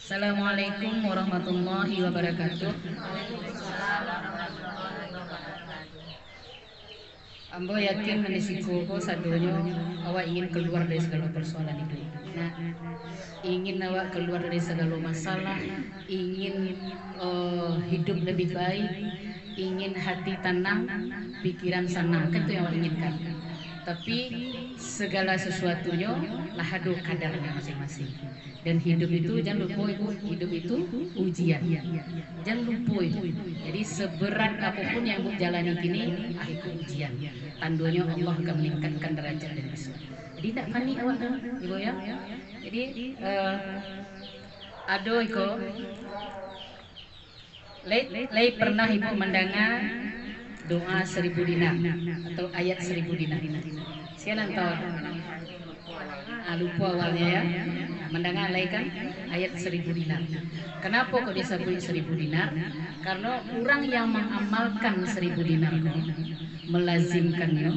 Assalamualaikum warahmatullahi wabarakatuh. Ambo yakin menisiko ko sadonyo awak ingin keluar dari segala persoalan hidup. Nah, ingin awak keluar dari segala masalah, ingin hidup lebih baik, ingin hati tenang, pikiran senang, kan itu yang awak inginkan. Tapi segala sesuatunya lah ada kadarnya masing-masing. Dan hidup itu jangan lupa ibu, hidup itu ujian. Jangan lupa itu. Jadi seberat apapun yang ibu jalani kini, itu ujian. Tandanya Allah akan meningkatkan derajat dan kesulitan. Jadi tidak panik awak tuh, ibu ya. Jadi ada iko, lay pernah ibu mendengar doa 1000 dinar atau ayat 1000 dinar. Saya nonton lupa awalnya ya. Mendengar lay kan ayat 1000 dinar. Kenapa kok disebut 1000 dinar? Karena orang yang mengamalkan 1000 dinar melazimkannya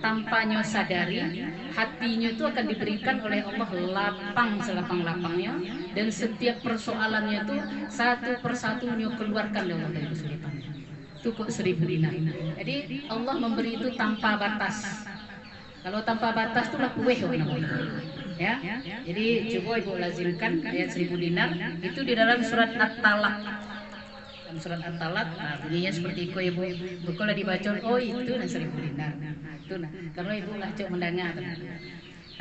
tanpanya sadari, hatinya itu akan diberikan oleh Allah lapang selapang-lapangnya, dan setiap persoalannya itu satu persatunya keluarkan Allah dari kesulitannya. Itu kok 1000 dinar. Jadi Allah memberi itu tanpa batas. Kalau tanpa batas itu lah kueh ya. Jadi coba ibu lazimkan ayat 1000 dinar itu di dalam surat At-Talaq. Dalam surat At-Talaq, bunyinya seperti itu ibu. Kalau dibaca, oh itu dan 1000 dinar. Itu nah, karena ibu nggak cuma mendengar.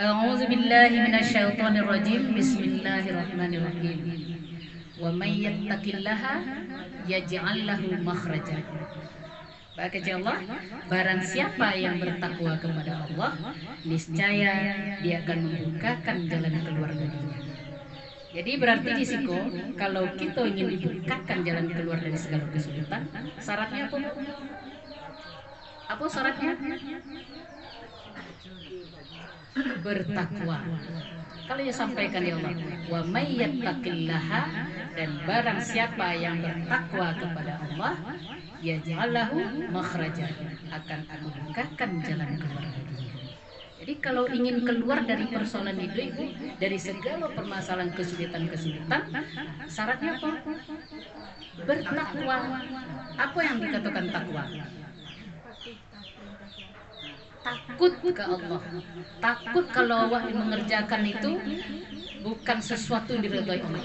A'udzubillahi minasyaitonirrajim. Bismillahirrahmanirrahim. Wa may yattaqillaha yaj'al lahu makhraja. Baca Allah, barang siapa yang bertakwa kepada Allah, niscaya dia akan membukakan jalan keluar darinya. Jadi berarti di situ, kalau kita ingin dibukakan jalan keluar dari segala kesulitan, syaratnya apa? Apa syaratnya? Bertakwa. Kalau dia sampaikan ya Allah, wa may yattaqillaha, dan barang siapa yang bertakwa kepada Allah, yaj'alahu makhraja, akan aku bukakan jalan keluar baginya. Jadi kalau ingin keluar dari persoalan hidup, dari segala permasalahan kesulitan-kesulitan, syaratnya apa? Bertakwa. Apa yang dikatakan takwa? Takut ke Allah. Takut kalau awak mengerjakan itu bukan sesuatu yang diridhoi Allah.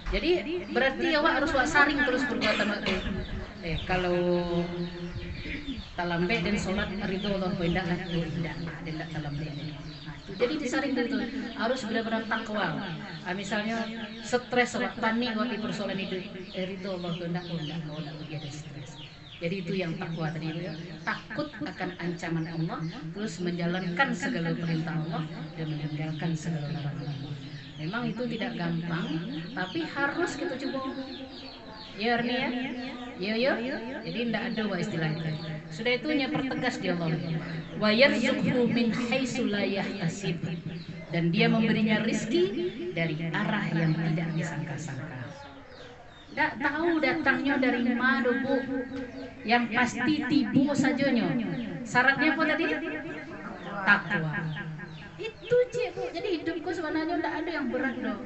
Jadi berarti awak harus saring terus perbuatan waktu. Kalau talambe dan sholat ridho Allah hendak lah, hendak talambe. Jadi disaring itu harus benar-benar takwa. Misalnya stres, panik waktu persoalan hidup, ridho Allah hendak dia ada stres. Jadi itu yang takwa tadi itu, takut akan ancaman Allah, terus menjalankan segala perintah Allah dan meninggalkan segala larangan Allah. Memang itu tidak gampang, tapi harus kita coba. Ya Arni ya, yo. Jadi tidak ada istilah itu. Sudah itunya pertegas dia Allah. Wa yarzuqhu min haitsu la yahtasib, dan dia memberinya rizki dari arah yang tidak disangka-sangka. Tidak tahu datangnya dari mana bu, yang pasti tibu sajanya. Syaratnya apa tadi? Takwa. Itu cik bu. Jadi hidupku sebenarnya tidak ada yang berat dong.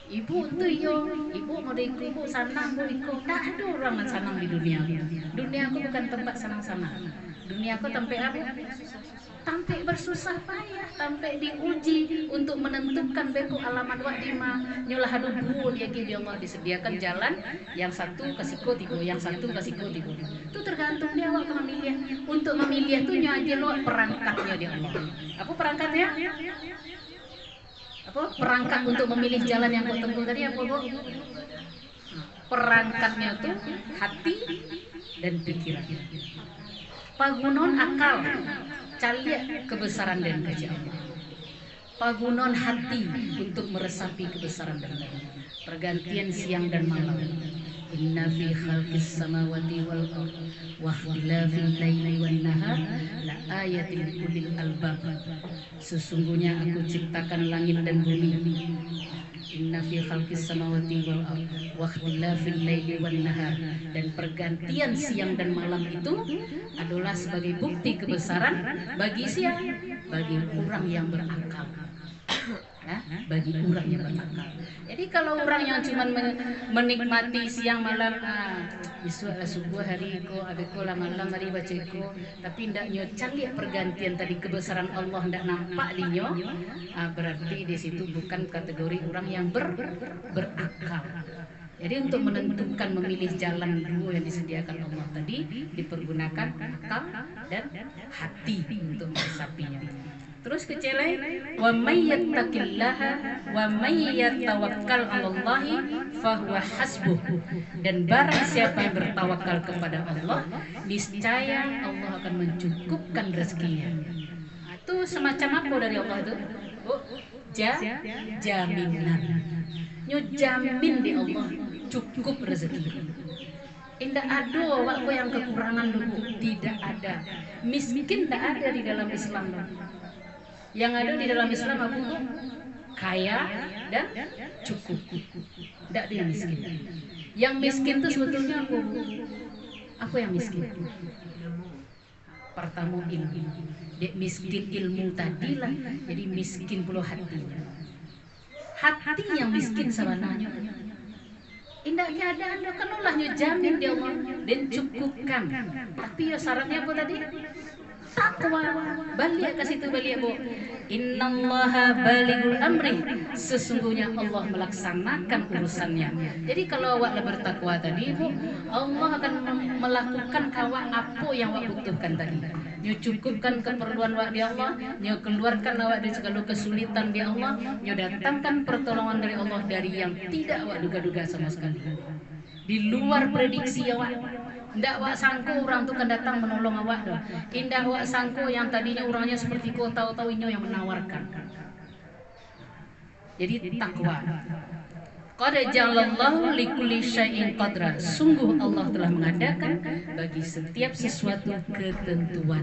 Ibu tuh ibu mau ibu senang bu ikut. Tak ada orang yang senang di dunia. Dunia aku bukan tempat senang-senang. Dunia aku tempat apa? Sampai bersusah payah, sampai diuji untuk menentukan beku alaman wadima nyolah hadu buun yakin dia Allah disediakan jalan, yang satu kasih tigo, yang satu kasih tigo. Itu tergantung dia awak memilih. Untuk memilih itu nyaji lo perangkatnya dia Allah. Apa perangkatnya? Apa perangkat untuk memilih jalan yang kau tempuh tadi apa bu? Perangkatnya tuh hati dan pikiran. Pagunon akal, caliak kebesaran dan kejauhan. Pagunon hati untuk meresapi kebesaran dan kejauhan. Pergantian siang dan malam. Inna fi khalqis samawati wal ardi wa ikhtilafil laili wan nahar la ayatin ulil albab. Sesungguhnya aku ciptakan langit dan bumi. Inna fi khalqis samawati wal ardi wa ikhtilafil laili wan nahar, dan pergantian siang dan malam itu adalah sebagai bukti kebesaran bagi siapa? Bagi orang yang berakal. Nah, bagi orang yang berakal. Jadi kalau orang yang cuma menikmati siang malam, besok subuh hari ko, abeko lah malam hari baca ko, tapi ndak nyo cari pergantian tadi kebesaran Allah ndak nampak di nyo, berarti di situ bukan kategori orang yang berakal. Jadi untuk menentukan memilih jalan dua yang disediakan Allah tadi dipergunakan akal dan hati untuk meresapinya. Terus kecelai wa may yattaqillaha wa may yatawakkal 'alallahi fahuwa hasbuh. Dan barang siapa yang bertawakal kepada Allah, niscaya Allah akan mencukupkan rezekinya. Itu semacam apa dari Allah itu? Oh, jaminan. Nyo jamin di Allah cukup rezeki. Indah ada waktu yang kekurangan dulu, tidak ada. Miskin tidak ada di dalam Islam dulu. Yang ada di dalam Islam apa tuh? Kaya dan cukup. Tidak ada yang miskin. Yang miskin itu sebetulnya aku. Aku yang miskin. Pertama ilmu. Dia miskin ilmu tadilah, jadi miskin pula hatinya. Hati yang miskin sebenarnya. Indahnya ada anda kanulah jamin dia Allah dan cukupkan. Tapi ya syaratnya apa tadi? Takwa. Balik ke situ balik bu. Innallaha balighul amri. Sesungguhnya Allah melaksanakan urusannya. Jadi kalau awak bertakwa tadi bu, Allah akan melakukan awak apa yang awak butuhkan tadi. Nyo cukupkan keperluan awak di Allah, nyo keluarkan awak dari segala kesulitan di Allah, nyo datangkan pertolongan dari Allah dari yang tidak awak duga-duga sama sekali. Di luar prediksi awak. Ndak awak sangko orang tu kan datang menolong awak dah. Indah awak sangko yang tadinya orangnya seperti kau tahu-tahu inyo yang menawarkan. Jadi takwa. Qad ja'alallahu likulli syai'in qadra. Sungguh Allah telah mengadakan bagi setiap sesuatu ketentuan.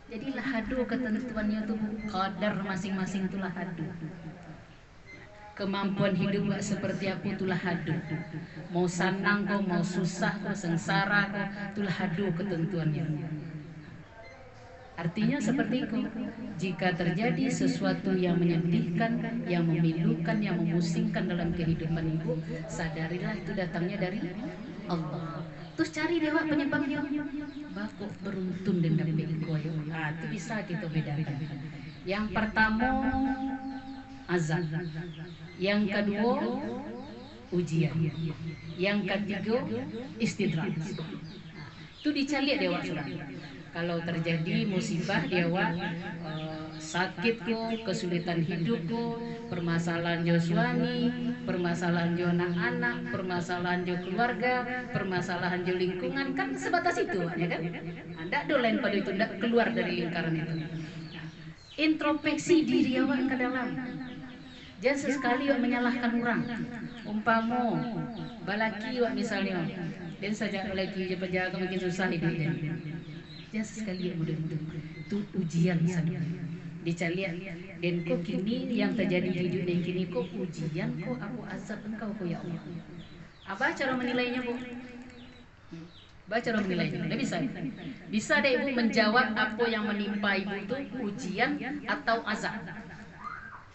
Jadi lahadu ketentuannya itu qadar masing-masing itulah hadu. Kemampuan hidup seperti apa itulah hadu. Mau senang kau, mau susah kau, sengsara kau, itulah hadu ketentuannya. Artinya seperti itu. Jika terjadi sesuatu yang menyedihkan, yang memilukan, yang memusingkan dalam kehidupan ibu, sadarilah itu datangnya dari Allah. Terus cari dewa penyebabnya. Bakok beruntun dan dapat ikoyo. Itu bisa kita bedakan. Yang pertama azab. Yang kedua ujian. Yang ketiga istidraj. Itu dicari dewa sudah. Kalau terjadi musibah dia sakit ko, kesulitan hidup ko, permasalahan jo suami, permasalahan jo anak-anak, permasalahan jo keluarga, permasalahan jo lingkungan, kan sebatas itu ya kan? Anda do lain pada itu, tidak keluar dari lingkaran itu. Introspeksi diri awak ke dalam. Jangan sesekali awak menyalahkan orang. Umpamo balaki awak misalnya, dan saja balaki je penjaga makin susah hidupnya. Jangan sekali mudah itu ujian misalnya dicalian dan kok kini yang terjadi di dunia kini kok ujian kok aku azab engkau kok ya Allah. Apa cara menilainya bu? Baca cara menilainya. Tidak bisa deh ibu menjawab apa yang menimpa ibu itu ujian atau azab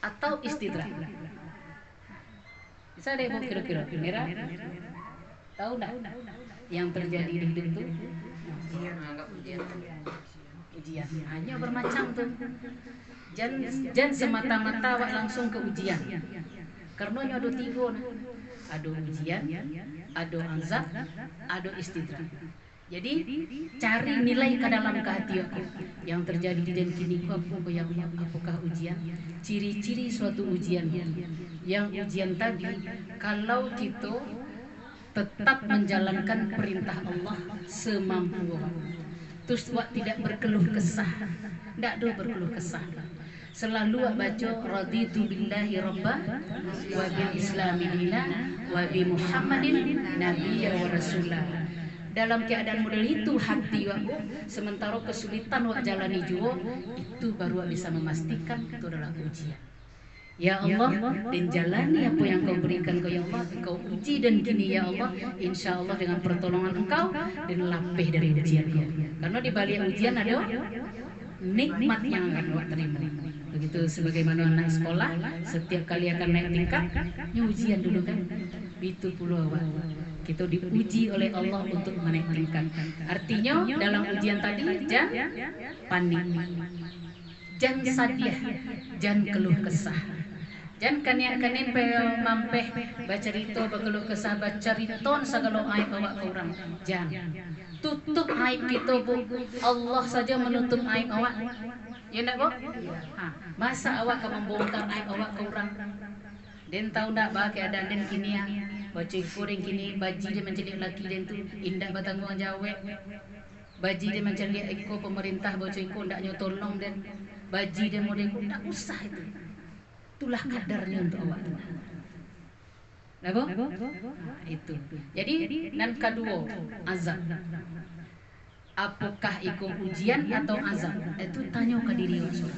atau istidraj. Bisa deh ibu kira-kira tahu enggak yang terjadi di hidup itu? Ujian hanya bermacam tuh. Jangan semata-mata awak langsung ke ujian. Karena ada tiga, ada ujian, ada azab, ada istidraj. Jadi cari nilai ke dalam ke hati aku yang terjadi di dan kini aku yang apakah ujian? Ciri-ciri suatu ujian. Yang ujian tadi kalau kita tetap menjalankan perintah Allah semampu orang. Terus wak tidak berkeluh kesah. Tidak ada berkeluh kesah. Selalu wak baca raditu billahi rabbah wa bil islami dina wa bi muhammadin nabiyya wa rasulah. Dalam keadaan model itu hati wak, sementara kesulitan wak jalani jua, itu baru wak bisa memastikan itu adalah ujian. Ya Allah, dan jalani apa yang kau berikan kau ya Allah, kau uji dan kini ya Allah, insya Allah dengan pertolongan engkau dan lapih dari ujian kau. Karena di balik ujian ada nikmat yang akan kau terima. Begitu sebagaimana anak sekolah, setiap kali akan naik tingkat, ujian dulu kan. Itu pula awak. Kita diuji oleh Allah untuk menaik tingkat. Artinya dalam ujian tadi jangan panik, jangan sadiah, jangan keluh kesah. Jangan kanin mampeh baca rito berkeluh kesah baca riton segala aib awak ke orang. Jangan. Tutup aib kita bu. Allah saja menutup aib awak. Ya nak bu? Ha, masa awak akan membongkar aib awak ke orang? Dan tahu tak bah keadaan dan kini ya. Baca kuring kini baji dia menjadi lelaki dan tu indah bertanggung jawab. Baji dia mencari eko pemerintah baca eko ndak nyotolong dan baji dia model tak usah itu. Itulah kadarnya untuk awak. Nabo? Itu. Jadi nan kedua azab. Apakah itu ujian atau azab? Itu tanya ke diri awak.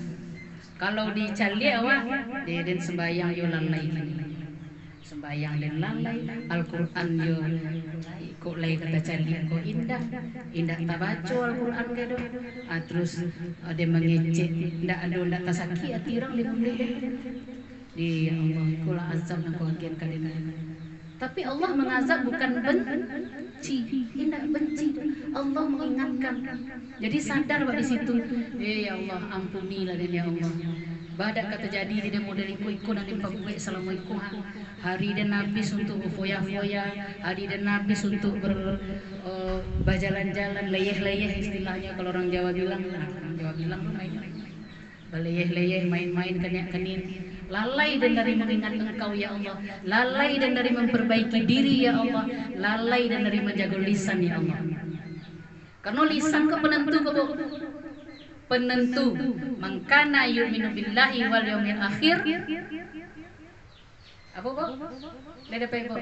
Kalau dicali awak, dia dan sembahyang yo lalai. Sembahyang dan lalai, Al-Quran yo kok lay kata cali kok indah tak baca Al-Quran kedo. Terus ada mengecek, ndak tasaki hati orang boleh. Di Allah kula azab nang bagian kalian. Tapi Allah mengazab bukan benci, tidak benci. Allah mengingatkan. Jadi sadar di situ. Ya Allah, ampunilah dia ya Allah. Badak kata jadi dia model ikut dan dipakai assalamualaikum. Hari dan habis untuk foya-foya, hari dan habis untuk berjalan-jalan, leyeh-leyeh istilahnya kalau orang Jawa bilang. Orang Jawa bilang main. Leyeh-leyeh main-main kenyak-kenin. Lalai dan dari mengingat Engkau ya Allah, lalai dan dari memperbaiki diri ya Allah, lalai dan dari menjaga lisan ya Allah. Karena lisan ke penentu ke penentu mangkana yu'minu billahi wal yaumil akhir. Apa kok? Leda pego.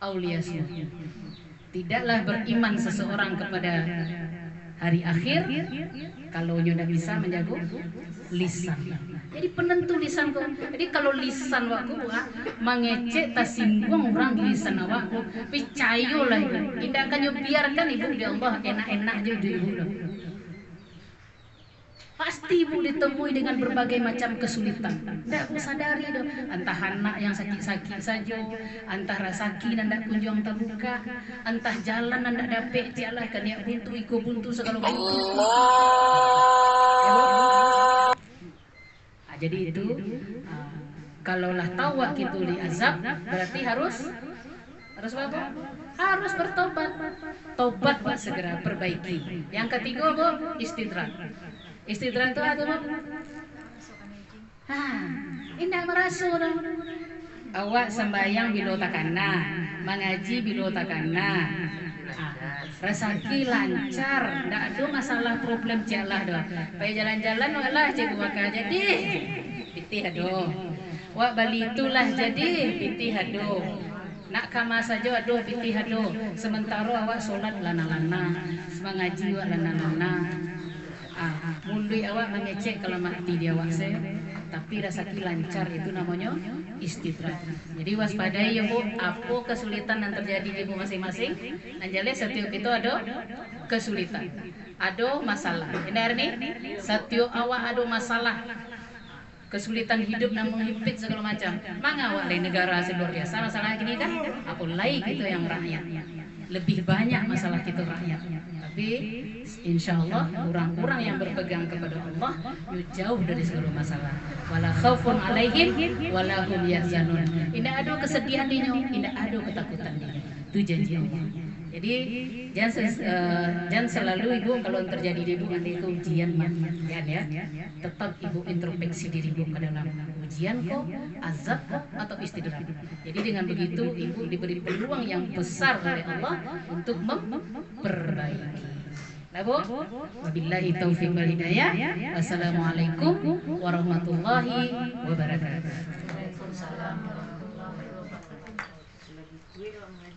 Aulia semua. Tidaklah beriman seseorang kepada hari akhir kalau tidak bisa menjaga lisan. Jadi penentu lisan kau. Jadi kalau lisan wakku mengecek tak singgung orang di lisan awakku, percayalah ibu. Tidak akan biarkan ibu di Allah enak-enak jadi ibu. Pasti ibu ditemui dengan berbagai macam kesulitan. Tidak aku sadari dah. Entah anak yang sakit-sakit saja, entah rasaki dan tidak kunjung terbuka, entah jalan dan tidak dapat tialah kan yang buntu iko buntu segala buntu. Jadi itu kalaulah tahu itu diazab berarti harus apa? Harus bertobat. Tobat segera perbaiki. Yang ketiga bu istidrak. Istidrak itu apa bu? Indah merasa awak sembahyang bilo takana, mengaji bilo takana. Rezeki lancar, ndak ada masalah problem jalan dah. Pay jalan-jalan walah cikgu maka jadi pitih ado. Wak bali itulah jadi pitih ado. Nak kama saja ado pitih ado. Sementara awak solat lana-lana, mengaji wak lana-lana. Mului awak mengecek kalau mati dia awak se. Tapi rezeki lancar itu namanya istidrak. Jadi waspadai ya bu, apa kesulitan yang terjadi di ibu masing-masing. Anjale setiap itu ada kesulitan, ada masalah. Ini setiap awak ada masalah, kesulitan hidup dan menghimpit segala macam. Manga awak lain negara luar biasa masalah gini kan? Apa lain gitu yang rakyat. Lebih banyak masalah kita rakyat. Tapi insya Allah orang-orang yang berpegang kepada Allah jauh dari segala masalah. Wala khaufun alaihim wala hum yahzanun. Tidak ada kesedihan dinya, tidak ada ketakutan dinya. Itu janji Allah. Jadi jangan selalu ibu kalau terjadi di ibu ada itu ujian ya. Tetap ibu introspeksi diri ibu ke dalam ujian kok, azab kok, atau istidrak. Jadi dengan begitu ibu diberi peluang yang besar oleh Allah untuk memperbaiki. Nah bu, wabillahi taufiq wal hidayah. Wassalamualaikum warahmatullahi wabarakatuh. Waalaikumsalam warahmatullahi wabarakatuh.